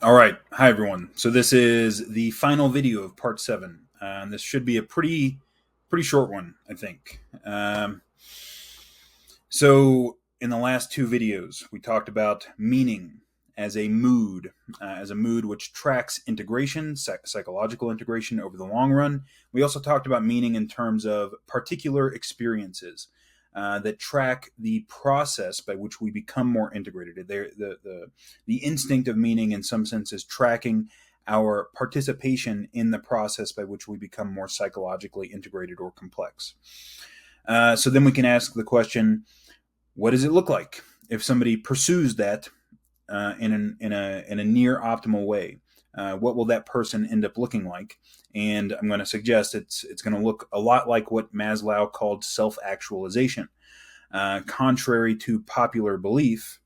All right. Hi, everyone. So this is the final video of part 7. And this should be a pretty short one, I think. So in the last two videos, we talked about meaning as a mood which tracks integration, psychological integration over the long run. We also talked about meaning in terms of particular experiences that track the process by which we become more integrated. The instinct of meaning, in some sense, is tracking our participation in the process by which we become more psychologically integrated or complex. So then we can ask the question, what does it look like if somebody pursues that in a near optimal way? What will that person end up looking like? And I'm going to suggest it's going to look a lot like what Maslow called self-actualization. Contrary to popular belief,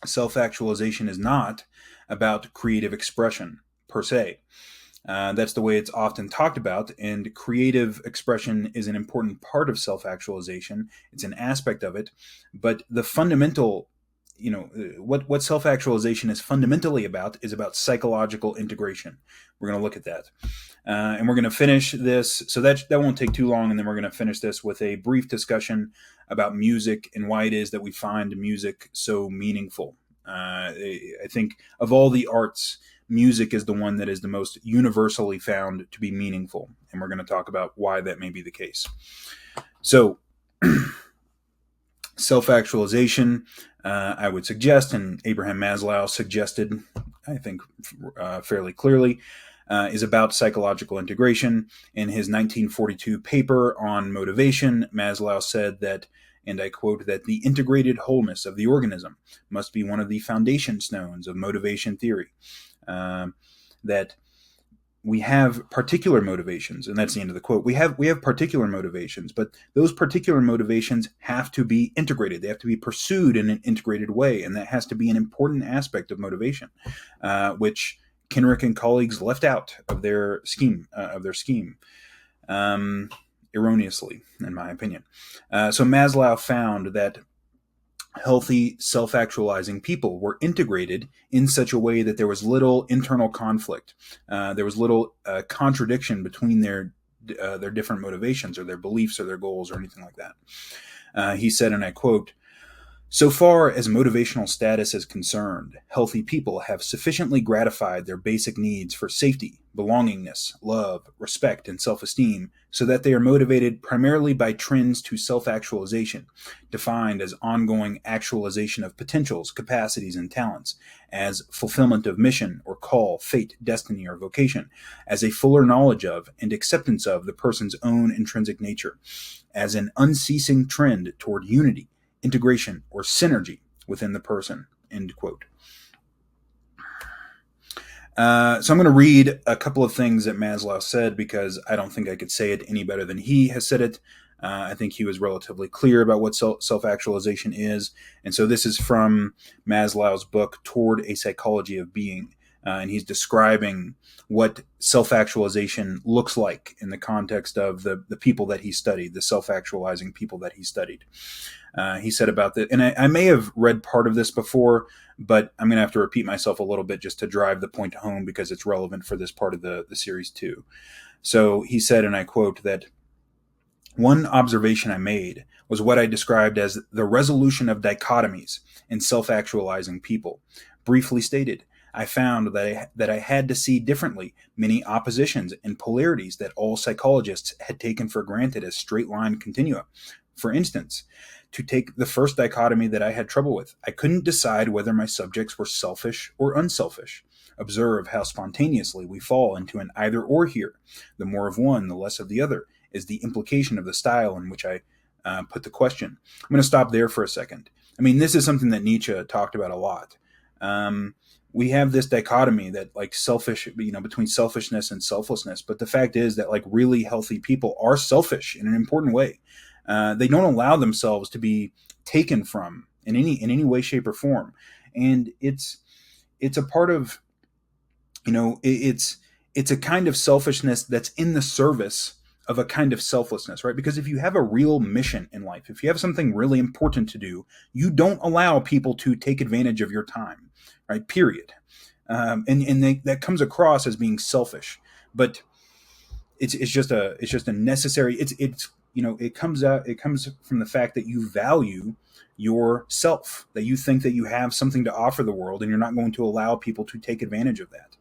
self-actualization is not about creative expression per se. That's the way it's often talked about, and creative expression is an important part of self-actualization. It's an aspect of it, but the fundamental, what self-actualization is fundamentally about is about psychological integration. We're going to look at that, and we're going to finish this. So that won't take too long, and then we're going to finish this with a brief discussion about music and why it is that we find music so meaningful. I think of all the arts, music is the one that is the most universally found to be meaningful, and we're going to talk about why that may be the case. So, self-actualization, I would suggest, and Abraham Maslow suggested, I think fairly clearly, is about psychological integration. In his 1942 paper on motivation, Maslow said that, and I quote, that the integrated wholeness of the organism must be one of the foundation stones of motivation theory. That we have particular motivations, and that's the end of the quote. We have particular motivations, but those particular motivations have to be integrated. They have to be pursued in an integrated way, and that has to be an important aspect of motivation, which Kenrick and colleagues left out of their scheme. Erroneously, in my opinion. So Maslow found that healthy, self-actualizing people were integrated in such a way that there was little internal conflict. There was little contradiction between their different motivations or their beliefs or their goals or anything like that. He said, and I quote, "So far as motivational status is concerned, healthy people have sufficiently gratified their basic needs for safety, belongingness, love, respect, and self-esteem, so that they are motivated primarily by trends to self-actualization, defined as ongoing actualization of potentials, capacities, and talents, as fulfillment of mission or call, fate, destiny, or vocation, as a fuller knowledge of and acceptance of the person's own intrinsic nature, as an unceasing trend toward unity, integration, or synergy within the person," end quote. So I'm going to read a couple of things that Maslow said because I don't think I could say it any better than he has said it. I think he was relatively clear about what self-actualization is. And so this is from Maslow's book, Toward a Psychology of Being. And he's describing what self-actualization looks like in the context of the people that he studied, the self-actualizing people that he studied. He said about that, and I may have read part of this before, but I'm going to have to repeat myself a little bit just to drive the point home because it's relevant for this part of the series too. So he said, and I quote, that one observation I made was what I described as the resolution of dichotomies in self-actualizing people. Briefly stated, I found that I had to see differently many oppositions and polarities that all psychologists had taken for granted as straight-line continua. For instance, to take the first dichotomy that I had trouble with, I couldn't decide whether my subjects were selfish or unselfish. Observe how spontaneously we fall into an either-or here. The more of one, the less of the other, is the implication of the style in which I put the question. I'm going to stop there for a second. I mean, this is something that Nietzsche talked about a lot. We have this dichotomy that selfish, between selfishness and selflessness. But the fact is that really healthy people are selfish in an important way. They don't allow themselves to be taken from in any way, shape, or form. And it's a part of, it's a kind of selfishness that's in the service of a kind of selflessness, right? Because if you have a real mission in life, if you have something really important to do, you don't allow people to take advantage of your time, right? Period. That comes across as being selfish, but it's just a necessary. It comes from the fact that you value yourself, that you think that you have something to offer the world, and you're not going to allow people to take advantage of that,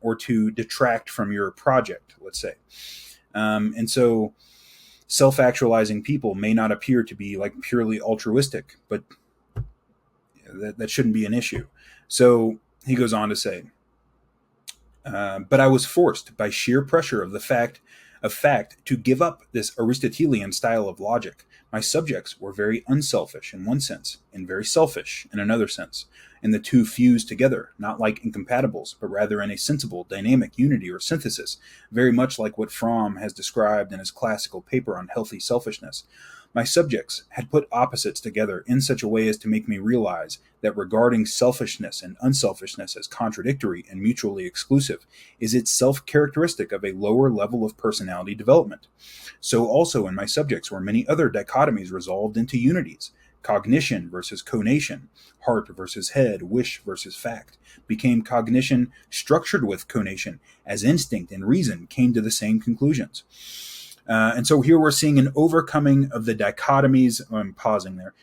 or to detract from your project, let's say. And so self-actualizing people may not appear to be like purely altruistic, but that shouldn't be an issue. So he goes on to say, but I was forced by sheer pressure of fact to give up this Aristotelian style of logic. My subjects were very unselfish in one sense, and very selfish in another sense, and the two fused together, not like incompatibles, but rather in a sensible, dynamic unity or synthesis, very much like what Fromm has described in his classical paper on healthy selfishness. My subjects had put opposites together in such a way as to make me realize that regarding selfishness and unselfishness as contradictory and mutually exclusive is itself characteristic of a lower level of personality development. So also in my subjects were many other dichotomies resolved into unities. Cognition versus conation, heart versus head, wish versus fact, became cognition structured with conation, as instinct and reason came to the same conclusions. And so here we're seeing an overcoming of the dichotomies. I'm pausing there.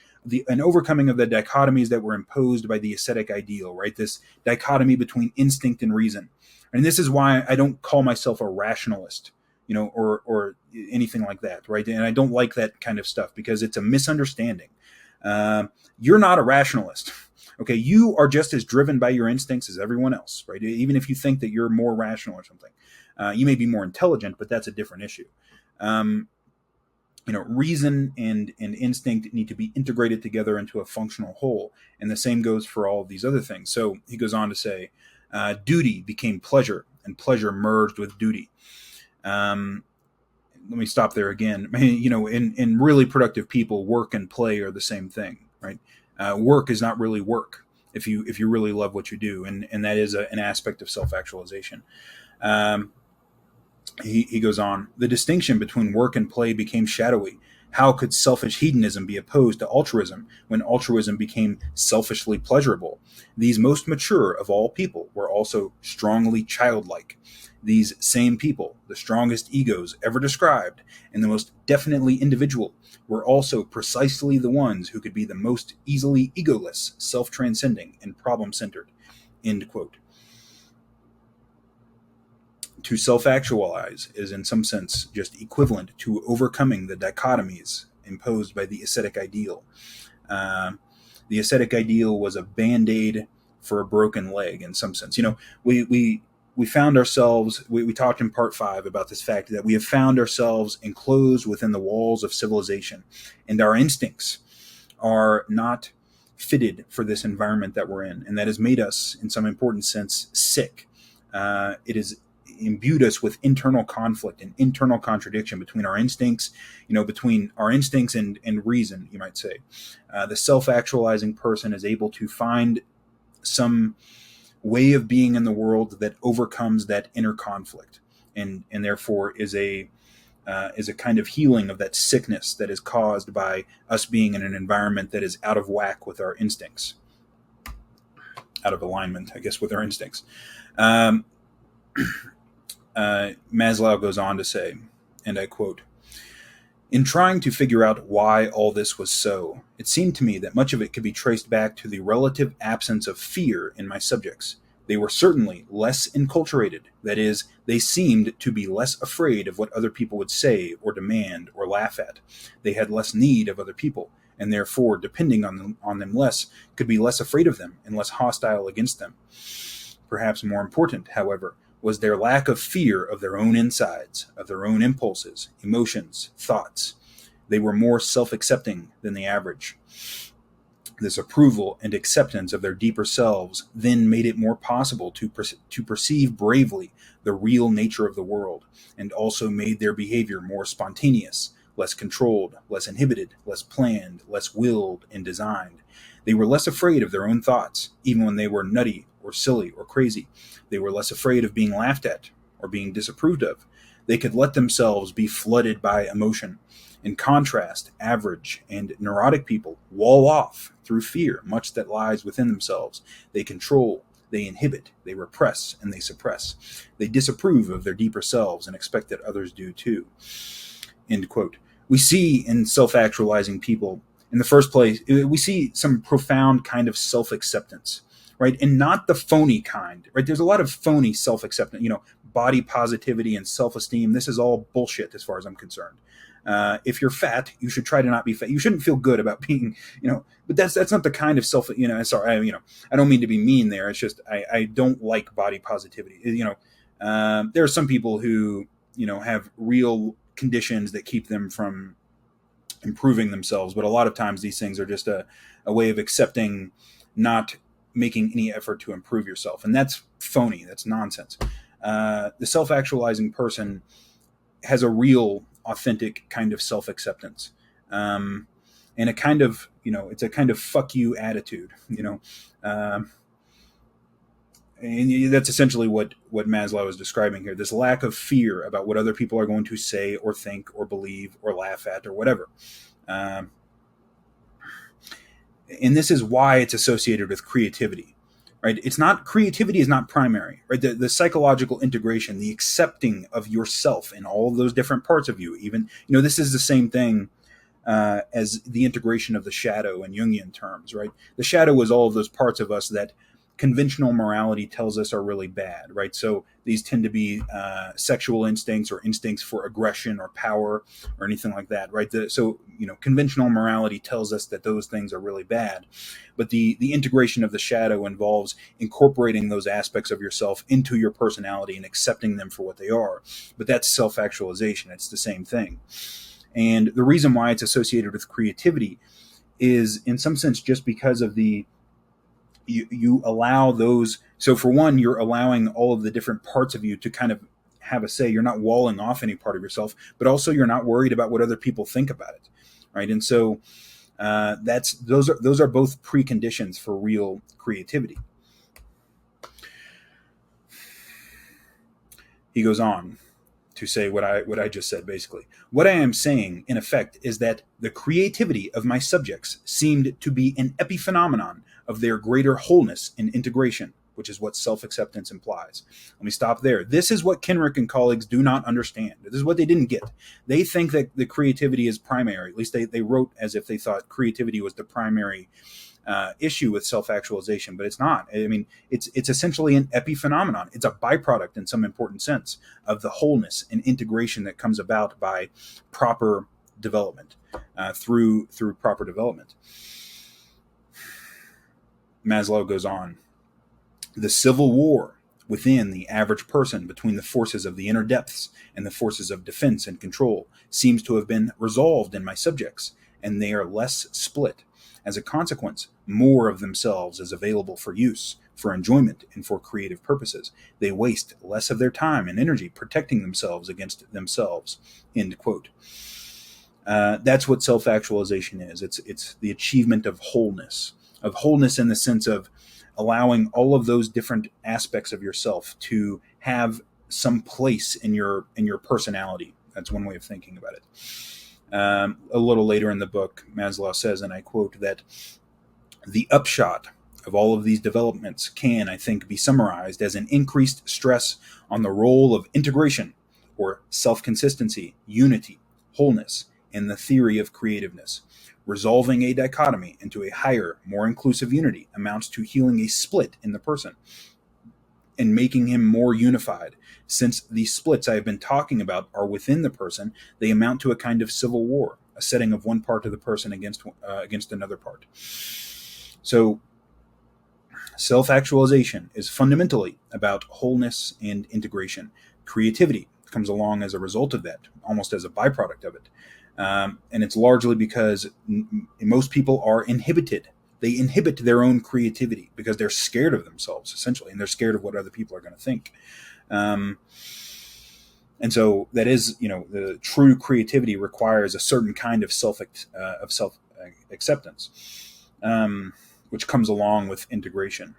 An overcoming of the dichotomies that were imposed by the ascetic ideal, right? This dichotomy between instinct and reason. And this is why I don't call myself a rationalist, or anything like that, right? And I don't like that kind of stuff because it's a misunderstanding. You're not a rationalist. Okay, you are just as driven by your instincts as everyone else, right? Even if you think that you're more rational or something. You may be more intelligent, but that's a different issue. Reason and instinct need to be integrated together into a functional whole, and the same goes for all of these other things. So he goes on to say, duty became pleasure, and pleasure merged with duty. Let me stop there again. In really productive people, work and play are the same thing, right? Work is not really work if you really love what you do, and that is an aspect of self-actualization. He goes on, the distinction between work and play became shadowy. How could selfish hedonism be opposed to altruism when altruism became selfishly pleasurable? These most mature of all people were also strongly childlike. These same people, the strongest egos ever described and the most definitely individual, were also precisely the ones who could be the most easily egoless, self-transcending, and problem-centered. End quote. To self-actualize is in some sense just equivalent to overcoming the dichotomies imposed by the ascetic ideal. The ascetic ideal was a band-aid for a broken leg in some sense. We found ourselves, we talked in part 5 about this fact that we have found ourselves enclosed within the walls of civilization, and our instincts are not fitted for this environment that we're in, and that has made us, in some important sense, sick. It has imbued us with internal conflict and internal contradiction between our instincts, between our instincts and reason, you might say. The self-actualizing person is able to find some way of being in the world that overcomes that inner conflict, and therefore is a kind of healing of that sickness that is caused by us being in an environment that is out of whack with our instincts, out of alignment, I guess, with our instincts. Maslow goes on to say, and I quote, in trying to figure out why all this was so, it seemed to me that much of it could be traced back to the relative absence of fear in my subjects. They were certainly less enculturated, that is, they seemed to be less afraid of what other people would say or demand or laugh at. They had less need of other people, and therefore, depending on them less, could be less afraid of them and less hostile against them. Perhaps more important, however, was their lack of fear of their own insides, of their own impulses, emotions, thoughts. They were more self-accepting than the average. This approval and acceptance of their deeper selves then made it more possible to perceive bravely the real nature of the world, and also made their behavior more spontaneous, less controlled, less inhibited, less planned, less willed and designed. They were less afraid of their own thoughts, even when they were nutty or silly or crazy. They were less afraid of being laughed at or being disapproved of. They could let themselves be flooded by emotion. In contrast, average and neurotic people wall off through fear much that lies within themselves. They control, They inhibit, they repress, and they suppress. They disapprove of their deeper selves and expect that others do too. End quote. We see in self-actualizing people, in the first place, we see some profound kind of self-acceptance, right? And not the phony kind, right? There's a lot of phony self-acceptance, body positivity and self-esteem. This is all bullshit as far as I'm concerned. If you're fat, you should try to not be fat. You shouldn't feel good about being, but that's not the kind of self, sorry, I don't mean to be mean there. It's just, I don't like body positivity. There are some people who, have real conditions that keep them from improving themselves. But a lot of times these things are just a way of accepting not making any effort to improve yourself. And that's phony. That's nonsense. The self-actualizing person has a real, authentic kind of self-acceptance. And a kind of, it's a kind of fuck you attitude, and that's essentially what Maslow is describing here. This lack of fear about what other people are going to say or think or believe or laugh at or whatever. And this is why it's associated with creativity, right? Creativity is not primary, right? The psychological integration, the accepting of yourself and all of those different parts of you, even, this is the same thing as the integration of the shadow in Jungian terms, right? The shadow is all of those parts of us that conventional morality tells us are really bad, right? So these tend to be sexual instincts or instincts for aggression or power or anything like that, right? So conventional morality tells us that those things are really bad. But the integration of the shadow involves incorporating those aspects of yourself into your personality and accepting them for what they are. But that's self-actualization. It's the same thing. And the reason why it's associated with creativity is, in some sense, just because of you allow those. So for one, you're allowing all of the different parts of you to kind of have a say. You're not walling off any part of yourself, but also you're not worried about what other people think about it, right? And so those are both preconditions for real creativity. He goes on to say what I just said, basically. What I am saying, in effect, is that the creativity of my subjects seemed to be an epiphenomenon of their greater wholeness and integration, which is what self-acceptance implies. Let me stop there. This is what Kenrick and colleagues do not understand. This is what they didn't get. They think that the creativity is primary. At least they wrote as if they thought creativity was the primary issue with self-actualization, but it's not. I mean, it's essentially an epiphenomenon. It's a byproduct, in some important sense, of the wholeness and integration that comes about by proper development, through proper development. Maslow goes on. The civil war within the average person between the forces of the inner depths and the forces of defense and control seems to have been resolved in my subjects, and they are less split. As a consequence, more of themselves is available for use, for enjoyment, and for creative purposes. They waste less of their time and energy protecting themselves against themselves. End quote. That's what self-actualization is. It's the achievement of wholeness in the sense of allowing all of those different aspects of yourself to have some place in your personality. That's one way of thinking about it. A little later in the book, Maslow says, and I quote, that the upshot of all of these developments can, I think, be summarized as an increased stress on the role of integration, or self-consistency, unity, wholeness, in the theory of creativeness. Resolving a dichotomy into a higher, more inclusive unity amounts to healing a split in the person and making him more unified. Since the splits I have been talking about are within the person, they amount to a kind of civil war, a setting of one part of the person against another part. So self-actualization is fundamentally about wholeness and integration. Creativity comes along as a result of that, almost as a byproduct of it. And it's largely because most people are inhibited. They inhibit their own creativity because they're scared of themselves, essentially, and they're scared of what other people are going to think. And so that is, the true creativity requires a certain kind of self-acceptance, which comes along with integration.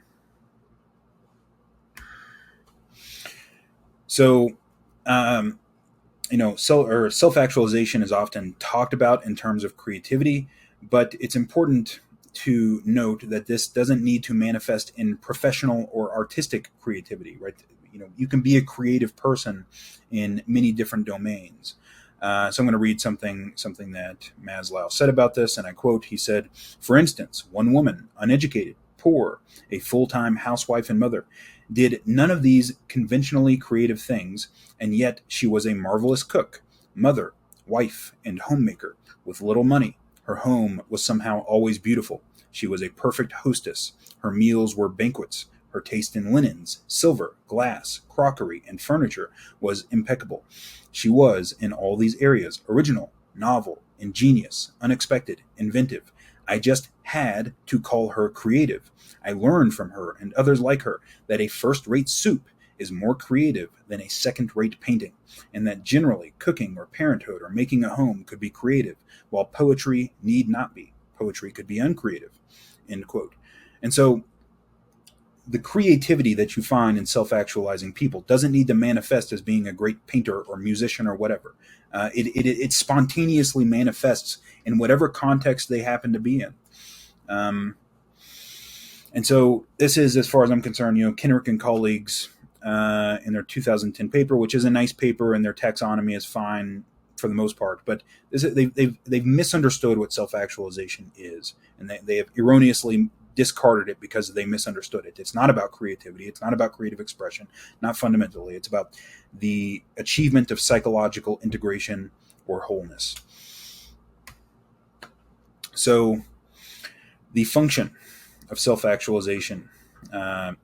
So, self-actualization is often talked about in terms of creativity, but it's important to note that this doesn't need to manifest in professional or artistic creativity, right? You can be a creative person in many different domains. So I'm going to read something that Maslow said about this, and I quote, he said, "For instance, one woman, uneducated, poor, a full-time housewife and mother, did none of these conventionally creative things, and yet she was a marvelous cook, mother, wife, and homemaker, with little money. Her home was somehow always beautiful. She was a perfect hostess. Her meals were banquets. Her taste in linens, silver, glass, crockery, and furniture was impeccable. She was, in all these areas, original, novel, ingenious, unexpected, inventive. I just had to call her creative. I learned from her and others like her that a first-rate soup is more creative than a second-rate painting, and that generally cooking or parenthood or making a home could be creative, while poetry need not be. Poetry could be uncreative." End quote. And so the creativity that you find in self-actualizing people doesn't need to manifest as being a great painter or musician or whatever. It spontaneously manifests in whatever context they happen to be in. And so this is, as far as I'm concerned, Kenrick and colleagues in their 2010 paper, which is a nice paper, and their taxonomy is fine for the most part, but they've misunderstood what self-actualization is, and they have erroneously discarded it because they misunderstood it. It's not about creativity. It's not about creative expression, not fundamentally. It's about the achievement of psychological integration or wholeness. So the function of self-actualization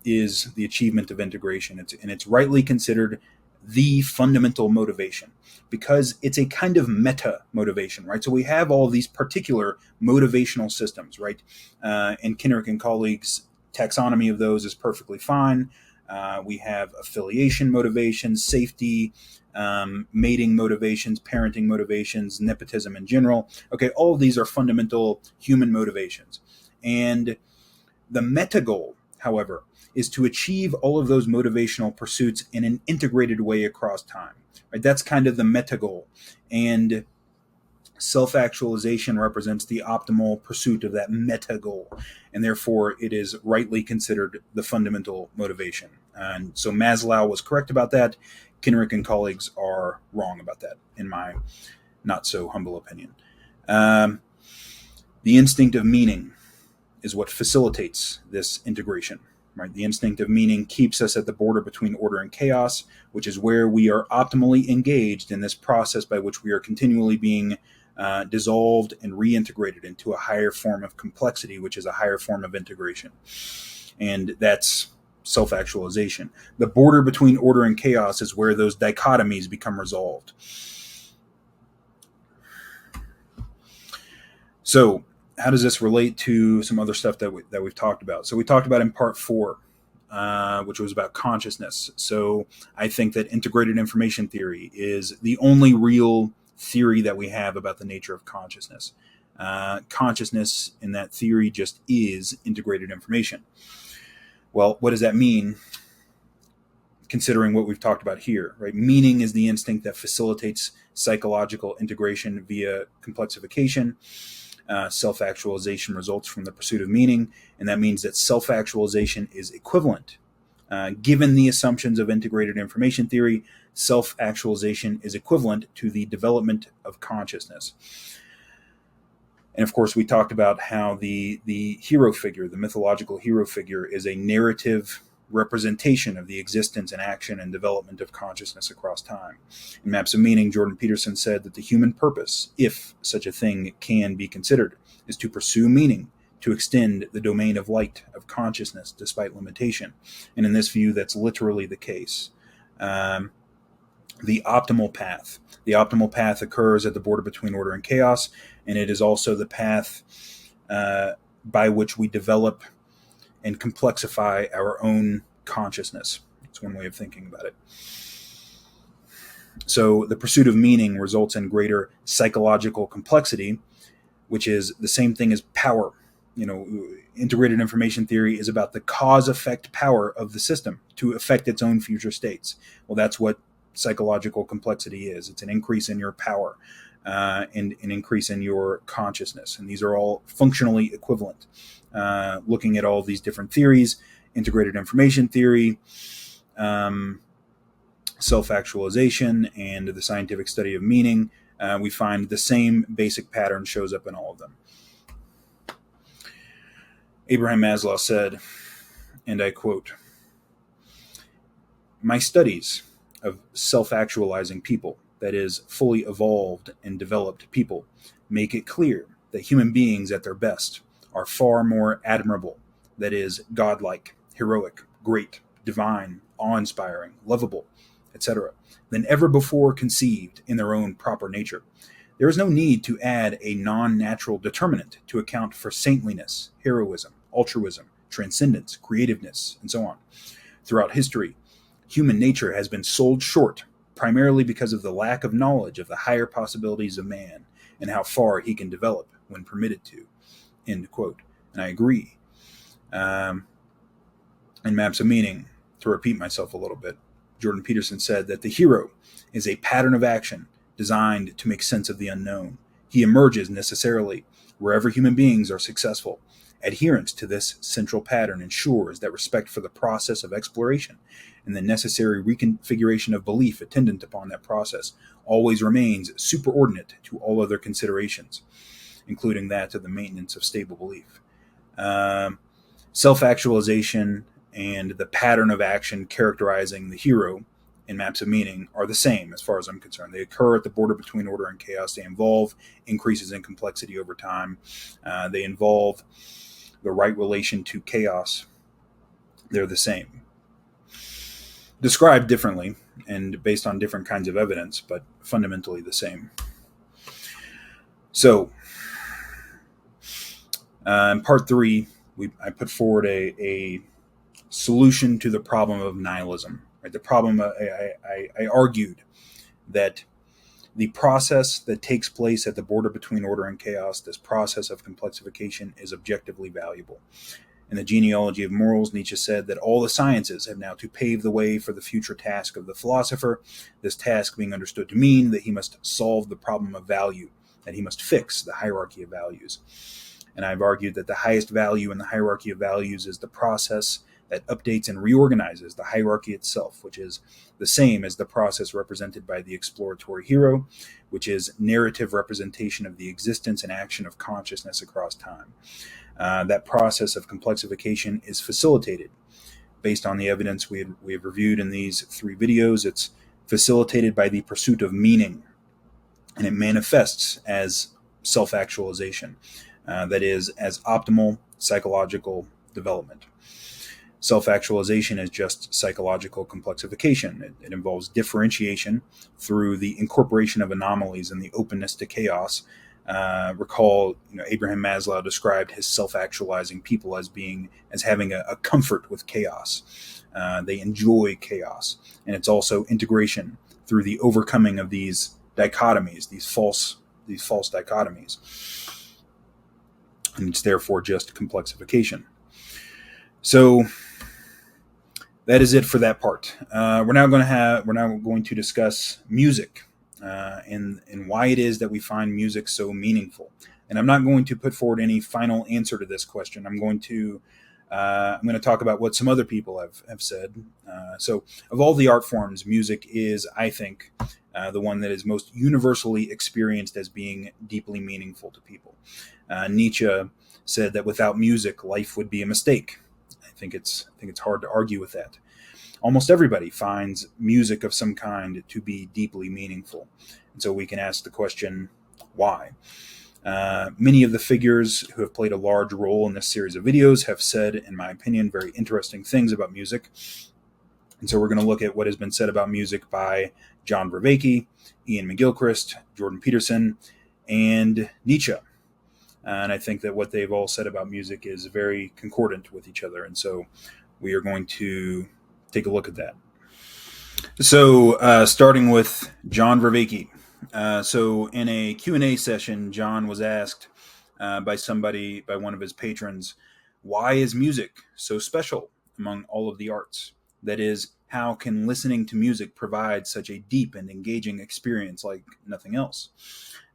is the achievement of integration. It's rightly considered the fundamental motivation because it's a kind of meta motivation, right? So we have all of these particular motivational systems, right? And Kenrick and colleagues' taxonomy of those is perfectly fine. We have affiliation motivations, safety, mating motivations, parenting motivations, nepotism in general. Okay, all of these are fundamental human motivations. And the meta goal, however, is to achieve all of those motivational pursuits in an integrated way across time. Right? That's kind of the meta goal. And self-actualization represents the optimal pursuit of that meta goal. And therefore, it is rightly considered the fundamental motivation. And so Maslow was correct about that. Kenrick and colleagues are wrong about that, in my not so humble opinion. The instinct of meaning is what facilitates this integration. Right? The instinct of meaning keeps us at the border between order and chaos, which is where we are optimally engaged in this process by which we are continually being dissolved and reintegrated into a higher form of complexity, which is a higher form of integration. And that's self-actualization. The border between order and chaos is where those dichotomies become resolved. So, how does this relate to some other stuff that we've talked about? So we talked about in part 4, which was about consciousness. So I think that integrated information theory is the only real theory that we have about the nature of consciousness. Consciousness in that theory just is integrated information. Well, what does that mean? Considering what we've talked about here, right? Meaning is the instinct that facilitates psychological integration via complexification. Self-actualization results from the pursuit of meaning, and that means that self-actualization is equivalent. Given the assumptions of integrated information theory, self-actualization is equivalent to the development of consciousness. And of course, we talked about how the hero figure, the mythological hero figure, is a narrative representation of the existence and action and development of consciousness across time. In Maps of Meaning, Jordan Peterson said that the human purpose, if such a thing can be considered, is to pursue meaning, to extend the domain of light, of consciousness, despite limitation. And in this view, that's literally the case. The optimal path. The optimal path occurs at the border between order and chaos, and it is also the path by which we develop and complexify our own consciousness. That's one way of thinking about it. So the pursuit of meaning results in greater psychological complexity, which is the same thing as power. Integrated information theory is about the cause-effect power of the system to affect its own future states. Well, that's what psychological complexity is. It's an increase in your power. and an increase in your consciousness. And these are all functionally equivalent. Looking at all these different theories, integrated information theory, self-actualization, and the scientific study of meaning, we find the same basic pattern shows up in all of them. Abraham Maslow said, and I quote, "My studies of self-actualizing people, that is, fully evolved and developed people, make it clear that human beings at their best are far more admirable, that is, godlike, heroic, great, divine, awe-inspiring, lovable, etc., than ever before conceived in their own proper nature. There is no need to add a non-natural determinant to account for saintliness, heroism, altruism, transcendence, creativeness, and so on. Throughout history, human nature has been sold short primarily because of the lack of knowledge of the higher possibilities of man and how far he can develop when permitted to." End quote. And I agree. In Maps of Meaning, to repeat myself a little bit, Jordan Peterson said that the hero is a pattern of action designed to make sense of the unknown. He emerges necessarily wherever human beings are successful. Adherence to this central pattern ensures that respect for the process of exploration and the necessary reconfiguration of belief attendant upon that process always remains superordinate to all other considerations, including that of the maintenance of stable belief. Self-actualization and the pattern of action characterizing the hero in Maps of Meaning are the same as far as I'm concerned. They occur at the border between order and chaos. They involve increases in complexity over time. They involve the right relation to chaos. They're the same. Described differently and based on different kinds of evidence, but fundamentally the same. So, in part 3, I put forward a solution to the problem of nihilism. Right? The problem, I argued that the process that takes place at the border between order and chaos, this process of complexification, is objectively valuable. In the Genealogy of Morals, Nietzsche said that all the sciences have now to pave the way for the future task of the philosopher, this task being understood to mean that he must solve the problem of value, that he must fix the hierarchy of values. And I've argued that the highest value in the hierarchy of values is the process that updates and reorganizes the hierarchy itself, which is the same as the process represented by the exploratory hero, which is narrative representation of the existence and action of consciousness across time. That process of complexification is facilitated based on the evidence we have reviewed in these 3 videos. It's facilitated by the pursuit of meaning, and it manifests as self-actualization, that is, as optimal psychological development. Self-actualization is just psychological complexification. It involves differentiation through the incorporation of anomalies and the openness to chaos. Recall, Abraham Maslow described his self-actualizing people as having a comfort with chaos. They enjoy chaos, and it's also integration through the overcoming of these dichotomies, these false dichotomies, and it's therefore just complexification. So that is it for that part. We're now going to discuss music. And why it is that we find music so meaningful. And I'm not going to put forward any final answer to this question. I'm going to talk about what some other people have said. So of all the art forms, music is, I think, the one that is most universally experienced as being deeply meaningful to people. Nietzsche said that without music, life would be a mistake. I think it's hard to argue with that. Almost everybody finds music of some kind to be deeply meaningful. And so we can ask the question, why? Many of the figures who have played a large role in this series of videos have said, in my opinion, very interesting things about music. And so we're going to look at what has been said about music by John Vervaeke, Ian McGilchrist, Jordan Peterson, and Nietzsche. And I think that what they've all said about music is very concordant with each other. And so we are going to take a look at that. So starting with John Vervaeke. So in a Q&A session, John was asked by one of his patrons, why is music so special among all of the arts? That is, how can listening to music provide such a deep and engaging experience like nothing else?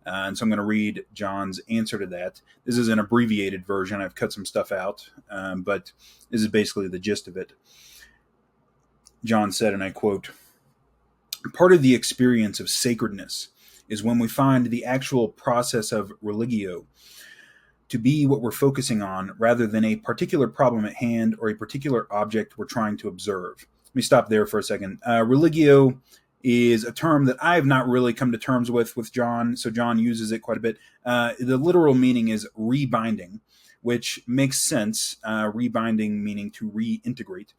And so I'm going to read John's answer to that. This is an abbreviated version. I've cut some stuff out, but this is basically the gist of it. John said, and I quote, "Part of the experience of sacredness is when we find the actual process of religio to be what we're focusing on rather than a particular problem at hand or a particular object we're trying to observe." Let me stop there for a second. Religio is a term that I've not really come to terms with John, so John uses it quite a bit. The literal meaning is rebinding, which makes sense. Rebinding meaning to reintegrate.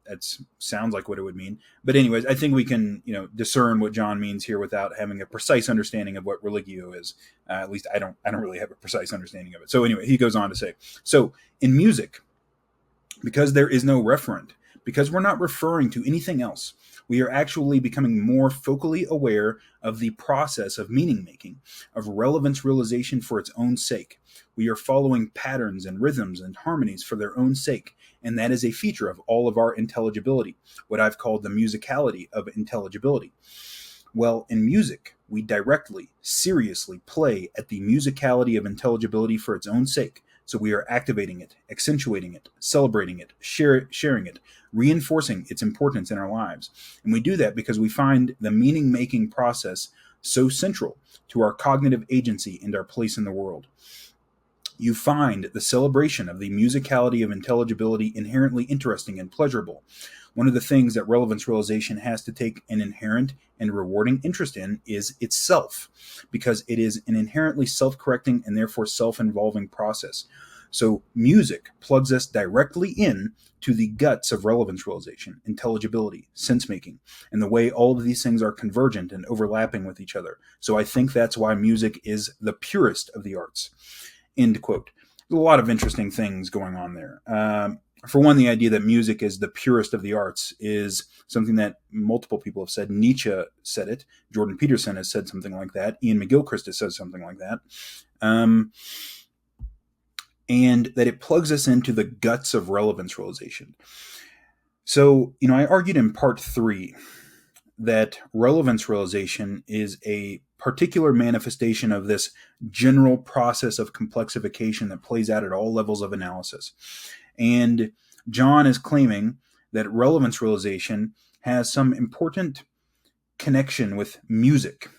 That sounds like what it would mean. But anyways, I think we can, discern what John means here without having a precise understanding of what religio is. At least I don't really have a precise understanding of it. So anyway, he goes on to say, so in music, because there is no referent, because we're not referring to anything else, we are actually becoming more focally aware of the process of meaning making, of relevance realization for its own sake. We are following patterns and rhythms and harmonies for their own sake, and that is a feature of all of our intelligibility, what I've called the musicality of intelligibility. Well, in music, we directly, seriously play at the musicality of intelligibility for its own sake. So we are activating it, accentuating it, celebrating it, sharing it, reinforcing its importance in our lives. And we do that because we find the meaning-making process so central to our cognitive agency and our place in the world. You find the celebration of the musicality of intelligibility inherently interesting and pleasurable. One of the things that relevance realization has to take an inherent and rewarding interest in is itself, because it is an inherently self-correcting and therefore self-involving process. So music plugs us directly in to the guts of relevance realization, intelligibility, sense-making, and the way all of these things are convergent and overlapping with each other. So I think that's why music is the purest of the arts. End quote. There's a lot of interesting things going on there. For one, the idea that music is the purest of the arts is something that multiple people have said. Nietzsche said it. Jordan Peterson has said something like that. Ian McGilchrist has said something like that. And that it plugs us into the guts of relevance realization. So, I argued in part 3 that relevance realization is a particular manifestation of this general process of complexification that plays out at all levels of analysis. And John is claiming that relevance realization has some important connection with music,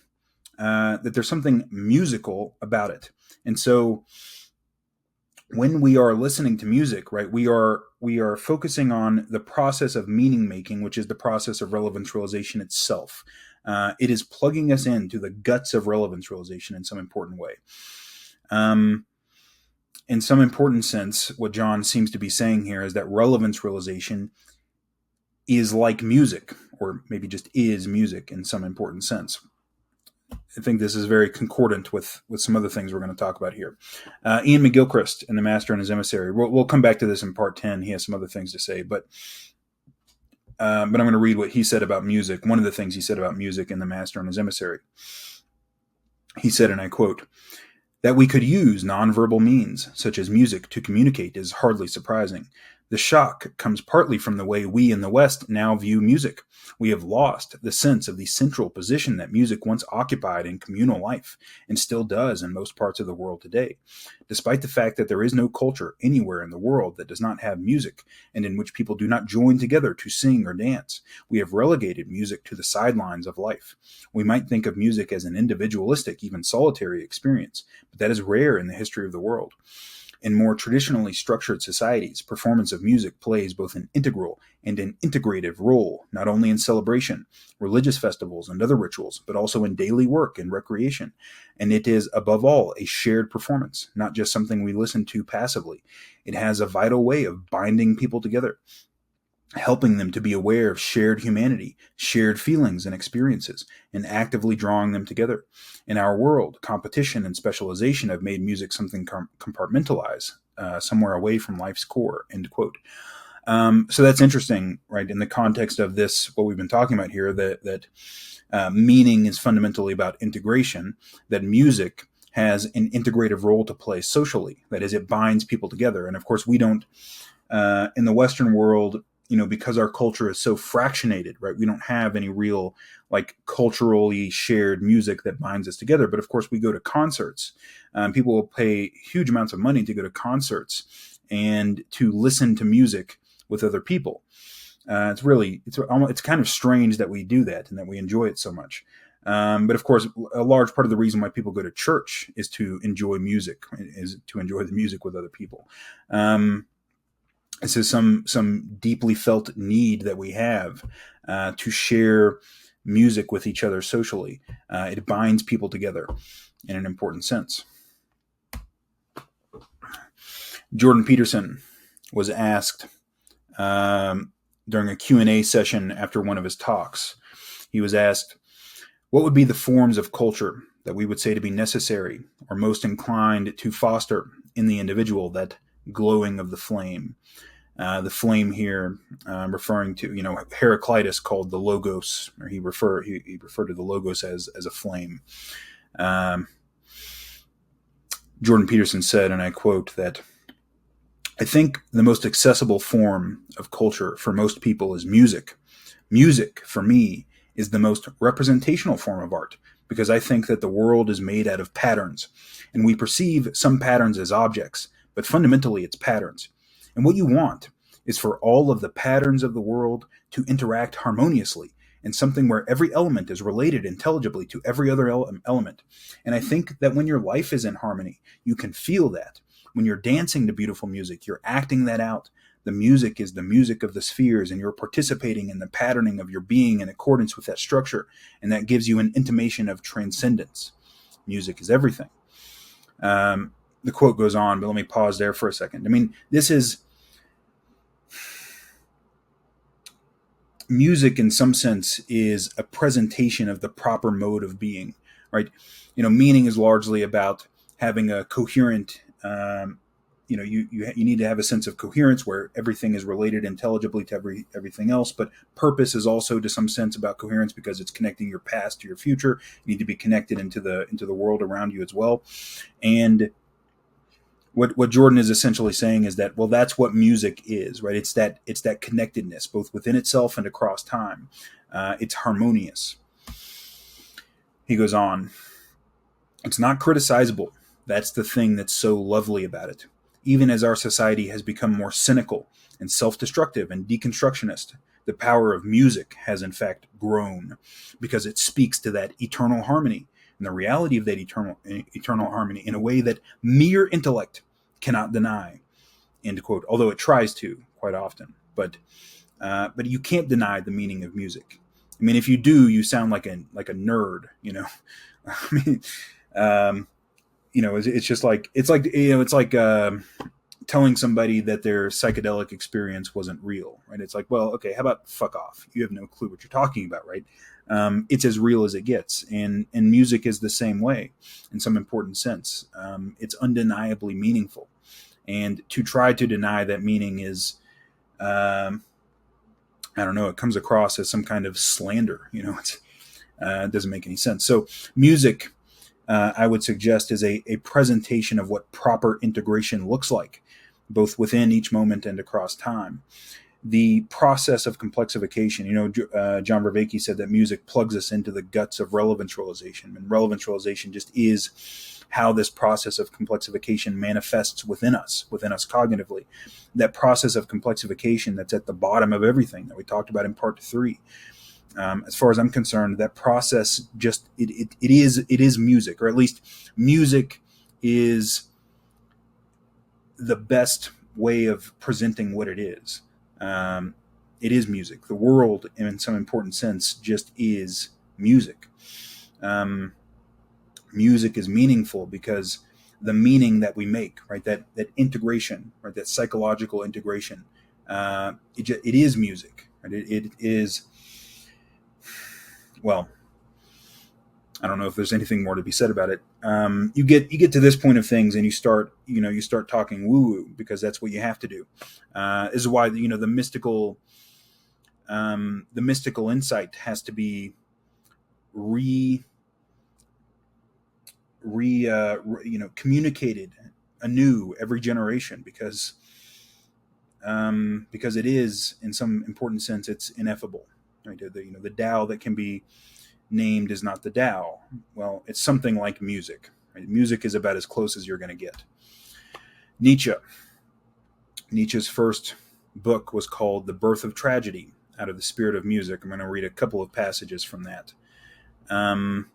that there's something musical about it. And so when we are listening to music, right, we are focusing on the process of meaning making, which is the process of relevance realization itself. It is plugging us into the guts of relevance realization in some important way. In some important sense, what John seems to be saying here is that relevance realization is like music, or maybe just is music in some important sense. I think this is very concordant with some other things we're going to talk about here. Ian McGilchrist in The Master and His Emissary. We'll come back to this in part 10. He has some other things to say, but I'm going to read what he said about music. One of the things he said about music in The Master and His Emissary. He said, and I quote, "That we could use nonverbal means, such as music, to communicate is hardly surprising. The shock comes partly from the way we in the West now view music. We have lost the sense of the central position that music once occupied in communal life, and still does in most parts of the world today. Despite the fact that there is no culture anywhere in the world that does not have music, and in which people do not join together to sing or dance, we have relegated music to the sidelines of life. We might think of music as an individualistic, even solitary experience, but that is rare in the history of the world. In more traditionally structured societies, performance of music plays both an integral and an integrative role, not only in celebration, religious festivals, and other rituals, but also in daily work and recreation. And it is, above all, a shared performance, not just something we listen to passively. It has a vital way of binding people together, helping them to be aware of shared humanity, shared feelings and experiences, and actively drawing them together. In our world, competition and specialization have made music something compartmentalized, somewhere away from life's core," end quote. So that's interesting, right? In the context of this, what we've been talking about here, that meaning is fundamentally about integration, that music has an integrative role to play socially. That is, it binds people together. And of course, we don't, in the Western world, because our culture is so fractionated, right? We don't have any real like culturally shared music that binds us together. But of course, we go to concerts. People will pay huge amounts of money to go to concerts and to listen to music with other people. It's kind of strange that we do that and that we enjoy it so much. But of course, a large part of the reason why people go to church is to enjoy music, is to enjoy the music with other people. This is some deeply felt need that we have to share music with each other socially. It binds people together in an important sense. Jordan Peterson was asked during a Q&A session after one of his talks. He was asked, what would be the forms of culture that we would say to be necessary or most inclined to foster in the individual that glowing of the flame? The flame here, referring to, Heraclitus called the logos, or he referred to the logos as a flame. Jordan Peterson said, and I quote, that I think the most accessible form of culture for most people is music. Music, for me, is the most representational form of art, because I think that the world is made out of patterns, and we perceive some patterns as objects, but fundamentally it's patterns. And what you want is for all of the patterns of the world to interact harmoniously in something where every element is related intelligibly to every other element. And I think that when your life is in harmony, you can feel that. When you're dancing to beautiful music, you're acting that out. The music is the music of the spheres, and you're participating in the patterning of your being in accordance with that structure. And that gives you an intimation of transcendence. Music is everything. The quote goes on, but let me pause there for a second. I mean, this is music in some sense is a presentation of the proper mode of being, right? Meaning is largely about having a coherent, you need to have a sense of coherence where everything is related intelligibly to everything else. But purpose is also to some sense about coherence because it's connecting your past to your future. You need to be connected into the world around you as well. And what Jordan is essentially saying is that, well, that's what music is, right? It's that connectedness, both within itself and across time. It's harmonious. He goes on, it's not criticizable. That's the thing that's so lovely about it. Even as our society has become more cynical and self-destructive and deconstructionist, the power of music has in fact grown because it speaks to that eternal harmony and the reality of that eternal harmony in a way that mere intellect cannot deny, end quote, although it tries to quite often. But you can't deny the meaning of music. I mean, if you do, you sound like a nerd, I mean, it's just like, it's like telling somebody that their psychedelic experience wasn't real, right? It's like, well, okay, how about fuck off? You have no clue what you're talking about, right? It's as real as it gets, and music is the same way in some important sense. It's undeniably meaningful, and to try to deny that meaning is, I don't know, it comes across as some kind of slander. It doesn't make any sense. So music, I would suggest, is a presentation of what proper integration looks like, both within each moment and across time. The process of complexification, John Vervaeke said that music plugs us into the guts of relevance realization, and relevance realization just is how this process of complexification manifests within us cognitively. That process of complexification that's at the bottom of everything that we talked about in part 3. As far as I'm concerned, that process just it is music, or at least music is the best way of presenting what it is. It is music. The world, in some important sense, just is music. Music is meaningful because the meaning that we make, right? That integration, right? That psychological integration. It is music. Right? It is. Well, I don't know if there's anything more to be said about it. You get to this point of things, and you start talking woo woo, because that's what you have to do. This is why the mystical insight has to be communicated anew every generation, because because it is, in some important sense, it's ineffable. Right? The Tao that can be named is not the Tao. Well, it's something like music. Right? Music is about as close as you're going to get. Nietzsche's first book was called The Birth of Tragedy, out of the spirit of music. I'm going to read a couple of passages from that. And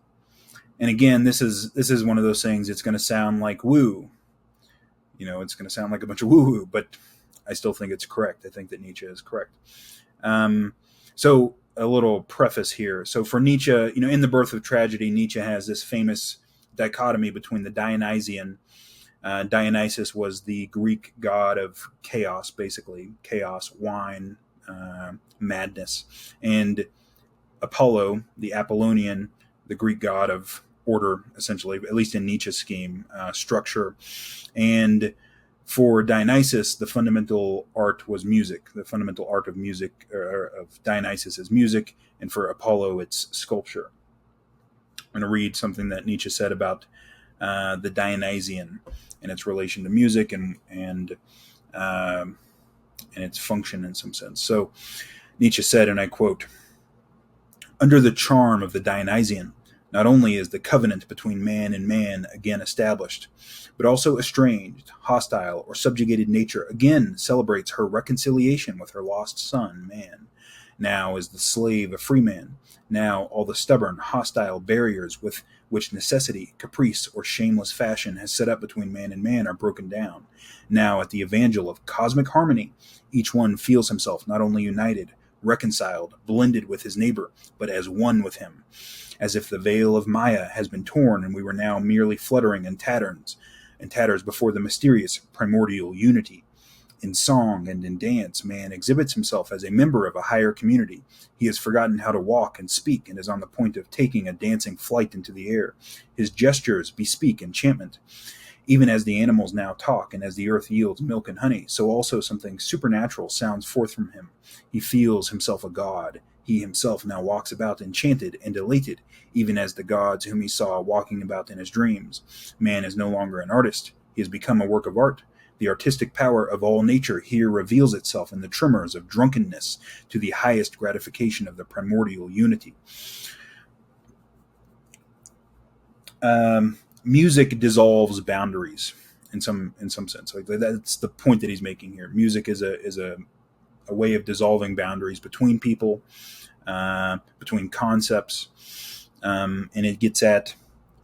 again, this is one of those things. It's going to sound like woo. It's going to sound like a bunch of woo-woo, but I still think it's correct. I think that Nietzsche is correct. So a little preface here. So for Nietzsche, in The Birth of Tragedy, Nietzsche has this famous dichotomy between the Dionysian. Dionysus was the Greek god of chaos, basically. Chaos, wine, madness. And Apollo, the Apollonian, the Greek god of order, essentially, at least in Nietzsche's scheme, structure. And for Dionysus, the fundamental art was music. The fundamental art of music, of Dionysus, is music, and for Apollo, it's sculpture. I'm going to read something that Nietzsche said about the Dionysian and its relation to music and its function in some sense. So Nietzsche said, and I quote, "Under the charm of the Dionysian, not only is the covenant between man and man again established, but also estranged, hostile, or subjugated nature again celebrates her reconciliation with her lost son, man. Now is the slave a free man. Now all the stubborn, hostile barriers with which necessity, caprice, or shameless fashion has set up between man and man are broken down. Now at the evangel of cosmic harmony, each one feels himself not only united, reconciled, blended with his neighbor, but as one with him. As if the veil of Maya has been torn and we were now merely fluttering in tatters before the mysterious primordial unity. In song and in dance, man exhibits himself as a member of a higher community. He has forgotten how to walk and speak and is on the point of taking a dancing flight into the air. His gestures bespeak enchantment. Even as the animals now talk and as the earth yields milk and honey, so also something supernatural sounds forth from him. He feels himself a god. He himself now walks about enchanted and elated, even as the gods whom he saw walking about in his dreams. Man is no longer an artist. He has become a work of art. The artistic power of all nature here reveals itself in the tremors of drunkenness to the highest gratification of the primordial unity." Music dissolves boundaries in some sense. Like that's the point that he's making here. Music is a way of dissolving boundaries between people, between concepts, and it gets at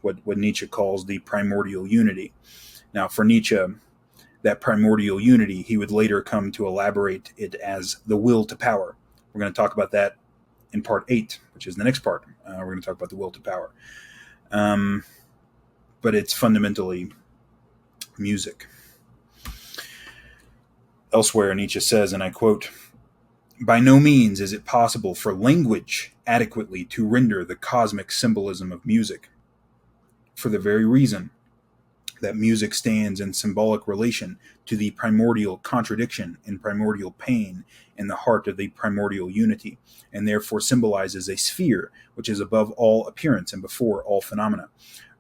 what Nietzsche calls the primordial unity. Now, for Nietzsche, that primordial unity, he would later come to elaborate it as the will to power. We're going to talk about that in part 8, which is the next part. We're going to talk about the will to power. But it's fundamentally music. Elsewhere, Nietzsche says, and I quote, "By no means is it possible for language adequately to render the cosmic symbolism of music, for the very reason that music stands in symbolic relation to the primordial contradiction and primordial pain in the heart of the primordial unity, and therefore symbolizes a sphere which is above all appearance and before all phenomena.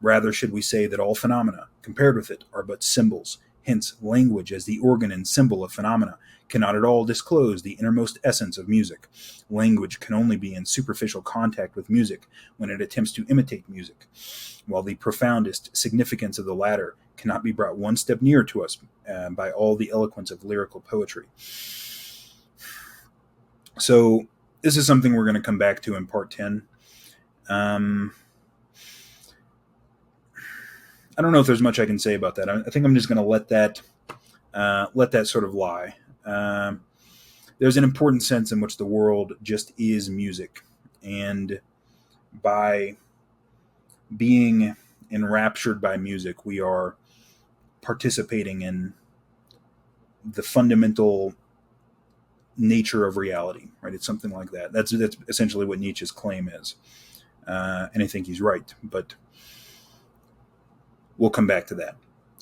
Rather should we say that all phenomena, compared with it, are but symbols. Hence, language, as the organ and symbol of phenomena, cannot at all disclose the innermost essence of music. Language can only be in superficial contact with music when it attempts to imitate music, while the profoundest significance of the latter cannot be brought one step nearer to us by all the eloquence of lyrical poetry." So this is something we're going to come back to in part 10. I don't know if there's much I can say about that. I think I'm just going to let that sort of lie. There's an important sense in which the world just is music, and by being enraptured by music, we are participating in the fundamental nature of reality, right? It's something like that. That's essentially what Nietzsche's claim is. And I think he's right, but we'll come back to that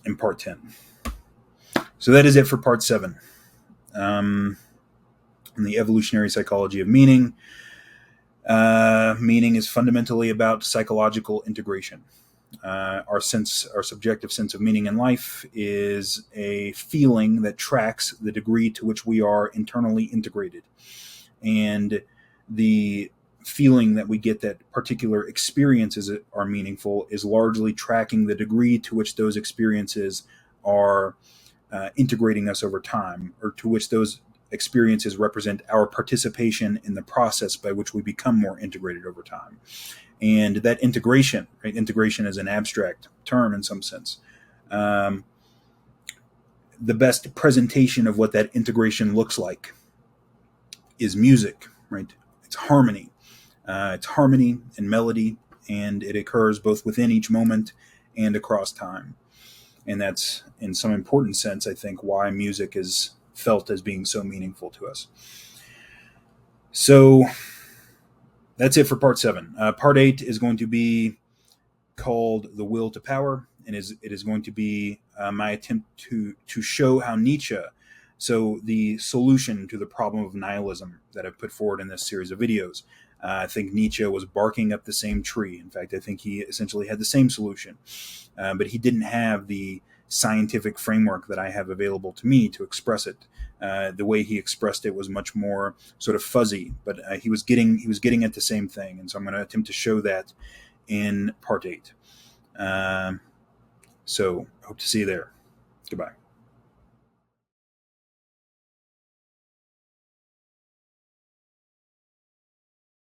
in part 10. So that is it for part 7. In the evolutionary psychology of meaning, meaning is fundamentally about psychological integration. Our subjective sense of meaning in life is a feeling that tracks the degree to which we are internally integrated. And the feeling that we get that particular experiences are meaningful is largely tracking the degree to which those experiences are integrating us over time, or to which those experiences represent our participation in the process by which we become more integrated over time. And that integration, right? Integration is an abstract term in some sense. Um, the best presentation of what that integration looks like is music, right? It's harmony. It's harmony and melody, and it occurs both within each moment and across time. And that's, in some important sense, I think, why music is felt as being so meaningful to us. So that's it for part 7. Part 8 is going to be called The Will to Power, and it is going to be my attempt to show how Nietzsche, so the solution to the problem of nihilism that I've put forward in this series of videos, I think Nietzsche was barking up the same tree. In fact, I think he essentially had the same solution, but he didn't have the scientific framework that I have available to me to express it. The way he expressed it was much more sort of fuzzy, but he was getting at the same thing, and so I'm going to attempt to show that in part 8. So hope to see you there. Goodbye.